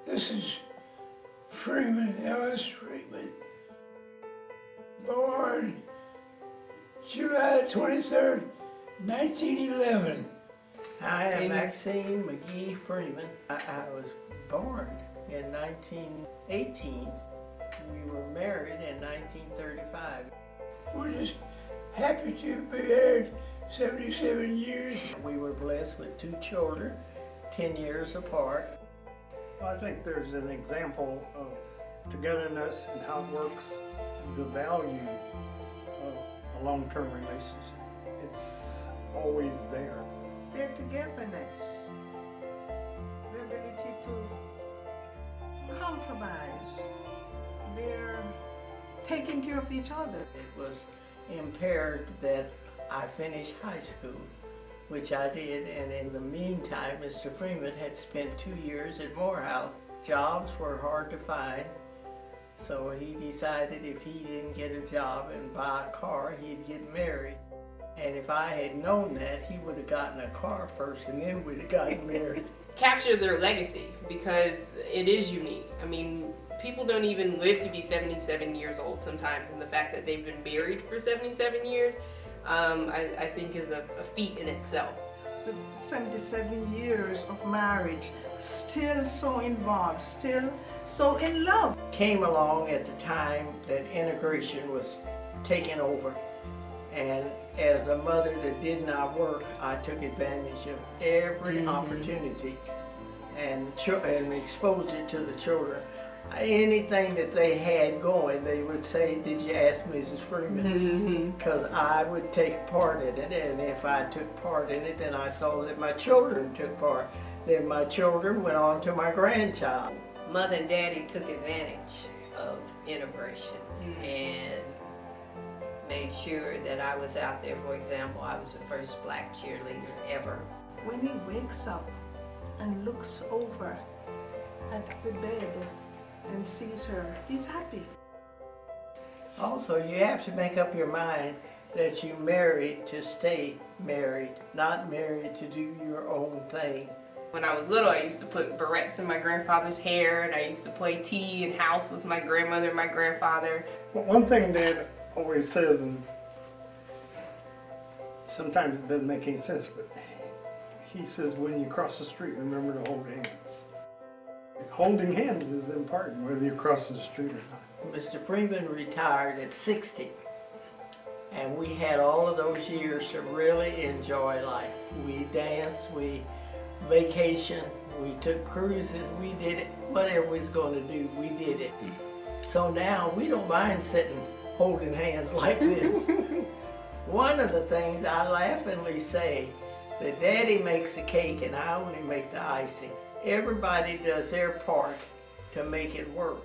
This is Freeman, Ellis Freeman, born July 23rd, 1911. I am Maxine McGee Freeman. I was born in 1918. We were married in 1935. We're just happy to be married 77 years. We were blessed with 2 children, 10 years apart. I think there's an example of togetherness and how it works, the value of a long-term relationship. It's always there. Their togetherness, their ability to compromise, they're taking care of each other. It was imperative that I finish high school, which I did, and in the meantime, Mr. Freeman had spent 2 years at Morehouse. Jobs were hard to find, so he decided if he didn't get a job and buy a car, he'd get married. And if I had known that, he would have gotten a car first and then we'd have gotten married. Capture their legacy, because it is unique. I mean, people don't even live to be 77 years old sometimes, and the fact that they've been married for 77 years, I think is a feat in itself. With 77 years of marriage, still so involved, still so in love. Came along at the time that integration was taking over, and as a mother that did not work, I took advantage of every opportunity and exposed it to the children. Anything that they had going, they would say, "Did you ask Mrs. Freeman?" Because I would take part in it, and if I took part in it, then I saw that my children took part. Then my children went on to my grandchild. Mother and Daddy took advantage of integration and made sure that I was out there. For example, I was the first black cheerleader ever. When he wakes up and looks over at the bed and sees her, he's happy. Also, you have to make up your mind that you married to stay married, not married to do your own thing. When I was little, I used to put barrettes in my grandfather's hair, and I used to play tea and house with my grandmother and my grandfather. Well, one thing Dad always says, and sometimes it doesn't make any sense, but he says when you cross the street, remember to hold hands. Holding hands is important whether you cross the street or not. Mr. Freeman retired at 60, and we had all of those years to really enjoy life. We danced, we vacationed, we took cruises, we did it. Whatever we was going to do, we did it. So now we don't mind sitting holding hands like this. One of the things I laughingly say, that Daddy makes the cake and I only make the icing. Everybody does their part to make it work.